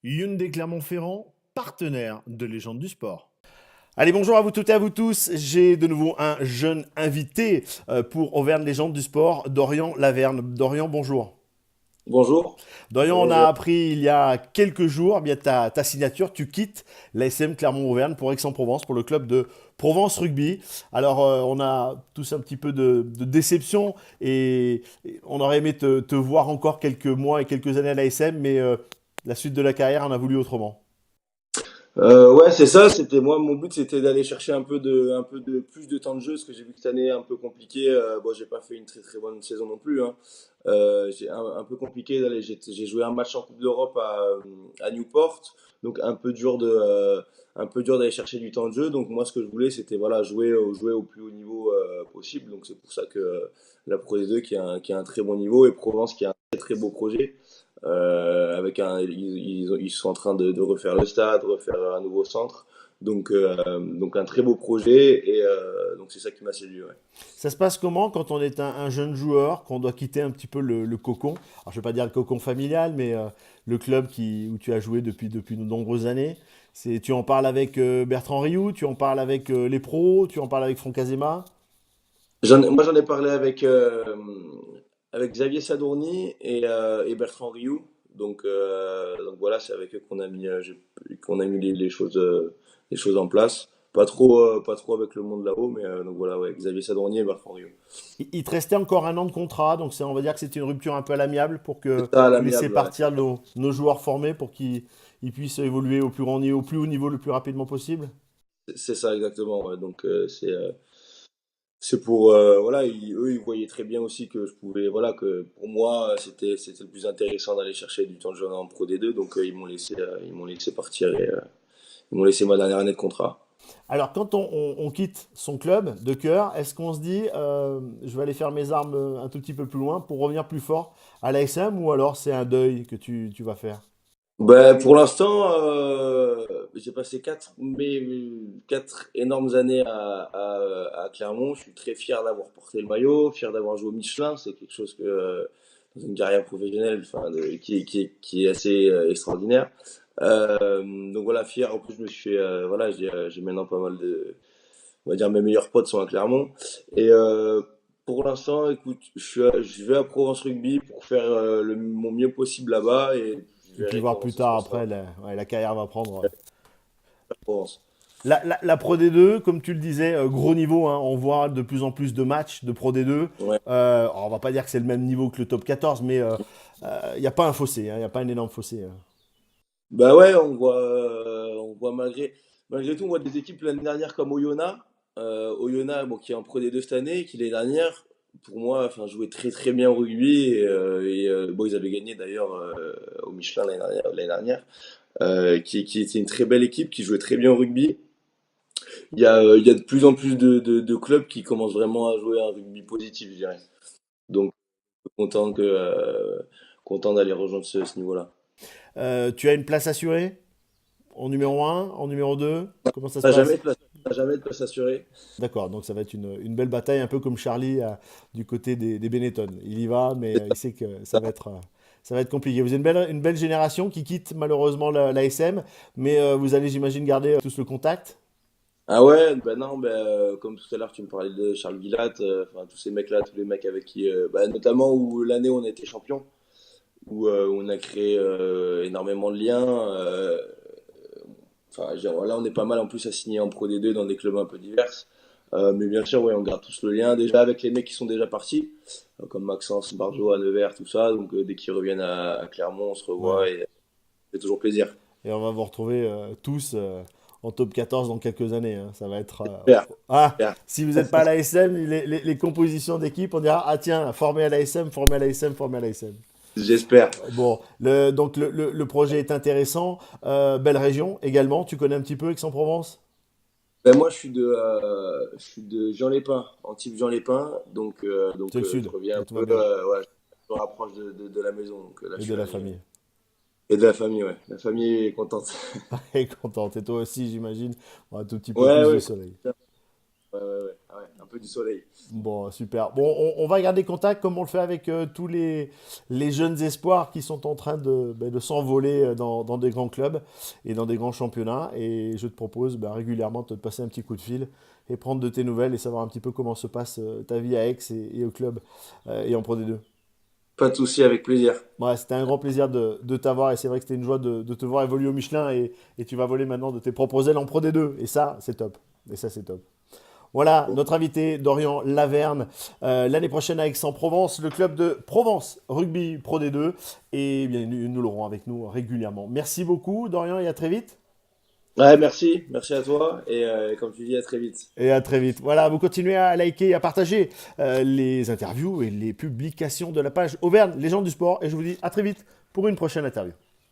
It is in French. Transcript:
Hyundai Clermont-Ferrand, partenaire de Légende du Sport. Allez, bonjour à vous toutes et à vous tous. J'ai de nouveau un jeune invité pour Auvergne Légende du Sport, Dorian Laverne. Dorian, bonjour. Bonjour. Dorian, on a Bonjour. appris il y a quelques jours bien ta signature. Tu quittes l'ASM Clermont-Auvergne pour Aix-en-Provence, pour le club de Provence Rugby. Alors, on a tous un petit peu de déception et on aurait aimé te voir encore quelques mois et quelques années à l'ASM, mais la suite de la carrière en a voulu autrement. Ouais, c'est ça. C'était moi. Mon but, c'était d'aller chercher un peu de plus de temps de jeu, parce que j'ai vu que cette année est un peu compliquée. Bon, j'ai pas fait une très très bonne saison non plus, hein. J'ai un peu compliqué d'aller. J'ai joué un match en Coupe d'Europe à Newport, donc un peu dur d'aller chercher du temps de jeu. Donc moi, ce que je voulais, c'était voilà jouer au plus haut niveau possible. Donc c'est pour ça que la Pro D2 qui a un très bon niveau et Provence qui a un très très beau projet. Ils sont en train de refaire le stade, refaire un nouveau centre. Donc un très beau projet et donc c'est ça qui m'a séduit. Ouais. Ça se passe comment quand on est un jeune joueur, qu'on doit quitter un petit peu le cocon? Alors, je ne vais pas dire le cocon familial, mais le club où tu as joué depuis de nombreuses années. Tu en parles avec Bertrand Rioux, tu en parles avec les pros, tu en parles avec Franck Azema. Moi j'en ai parlé avec Xavier Sadourny et Bertrand Rioux. Donc voilà, c'est avec eux qu'on a mis les choses en place. Pas trop avec le monde là-haut, mais donc voilà, ouais, Xavier Sadourny et Bertrand Rioux. Il te restait encore un an de contrat, donc on va dire que c'était une rupture un peu à l'amiable pour C'est que ça, à vous laissiez l'amiable, ouais. partir nos joueurs formés pour qu'ils puissent évoluer au plus grand niveau, au plus haut niveau le plus rapidement possible. C'est ça exactement. Ouais. C'est pour voilà, eux ils voyaient très bien aussi que je pouvais voilà que pour moi c'était le plus intéressant d'aller chercher du temps de jeu en Pro D2 donc ils m'ont laissé partir et ils m'ont laissé ma dernière année de contrat. Alors, quand on quitte son club de cœur, est-ce qu'on se dit, je vais aller faire mes armes un tout petit peu plus loin pour revenir plus fort à l'ASM ou alors c'est un deuil que tu vas faire? Ben pour l'instant j'ai passé quatre énormes années à Clermont. Je suis très fier d'avoir porté le maillot, fier d'avoir joué au Michelin. C'est quelque chose que dans une carrière professionnelle qui est assez extraordinaire. Donc voilà, fier. En plus, je me suis fait, voilà, j'ai maintenant pas mal on va dire, mes meilleurs potes sont à Clermont. Et pour l'instant, écoute, je vais à Provence Rugby pour faire mon mieux possible là-bas et je Et puis verrai voir comment plus ça se tard passera après, la carrière va prendre. à Provence. La Pro D2, comme tu le disais, gros niveau, hein, on voit de plus en plus de matchs de Pro D2. Ouais. Alors, on va pas dire que c'est le même niveau que le top 14, mais il n'y a pas un fossé, il n'y a pas un énorme fossé. Bah ouais, on voit malgré tout, on voit des équipes l'année dernière comme Oyonnax, bon, qui est en Pro D2 cette année, qui l'année dernière, pour moi, enfin, jouait très très bien au rugby bon, ils avaient gagné d'ailleurs au Michelin l'année dernière, qui était une très belle équipe, qui jouait très bien au rugby. Il y a de plus en plus de clubs qui commencent vraiment à jouer un rugby positif, je dirais. Donc, content content d'aller rejoindre ce niveau-là. Tu as une place assurée en numéro un, en numéro 2. Comment ça se T'as jamais passe? de place, t'as jamais de place assurée? D'accord, donc ça va être une belle bataille, un peu comme Charlie du côté des Benetton. Il y va, mais il sait que ça va être compliqué. Vous avez une belle génération qui quitte malheureusement la SM, mais vous allez, j'imagine, garder tous le contact. Ah ouais, ben non, comme tout à l'heure tu me parlais de Charles Villat, enfin tous ces mecs-là, tous les mecs avec qui, notamment où l'année où on a été champion, où on a créé énormément de liens. Enfin, là on est pas mal en plus à signer en Pro D2 dans des clubs un peu divers. Mais bien sûr, ouais, on garde tous le lien déjà avec les mecs qui sont déjà partis, comme Maxence, Barjo à Nevers, tout ça. Donc dès qu'ils reviennent à Clermont, on se Ouais. revoit et c'est toujours plaisir. Et on va vous retrouver tous en top 14 dans quelques années, hein. Ça va être. Super, Ah, super. si vous n'êtes pas à la SM, les compositions d'équipe, on dira, ah tiens, formé à la SM, formé à la SM, formé à la SM. J'espère. Bon, donc le projet est intéressant. Belle région également. Tu connais un petit peu Aix-en-Provence? Ben moi, je suis de Jean-Lépin, Antibes Jean-Lépin, C'est le je sud, reviens un donc tout va peu, bien. ouais, je me rapproche de la maison, donc là, Et je de suis la allé. famille. Et de la famille, ouais. La famille est contente. Et contente. Et toi aussi, j'imagine. Bon, un tout petit peu Ouais, plus de ouais, soleil. ouais, ouais, ouais, ouais, peu du soleil. Bon, super. Bon, on va garder contact comme on le fait avec tous les jeunes espoirs qui sont en train de s'envoler dans des grands clubs et dans des grands championnats. Et je te propose régulièrement de te passer un petit coup de fil et prendre de tes nouvelles et savoir un petit peu comment se passe ta vie à Aix et au club et en Pro D2. Pas de souci, avec plaisir. Ouais, c'était un grand plaisir de t'avoir et c'est vrai que c'était une joie de te voir évoluer au Michelin et tu vas voler maintenant de tes propres ailes en Pro D2 et ça, c'est top. Et ça, c'est top. Voilà, notre invité Dorian Laverne, l'année prochaine à Aix-en-Provence, le club de Provence Rugby Pro D2. Et bien, nous l'aurons avec nous régulièrement. Merci beaucoup, Dorian, et à très vite. Ouais, merci à toi et comme tu dis, à très vite. Et à très vite. Voilà, vous continuez à liker et à partager les interviews et les publications de la page Auvergne, Légende du sport. Et je vous dis à très vite pour une prochaine interview.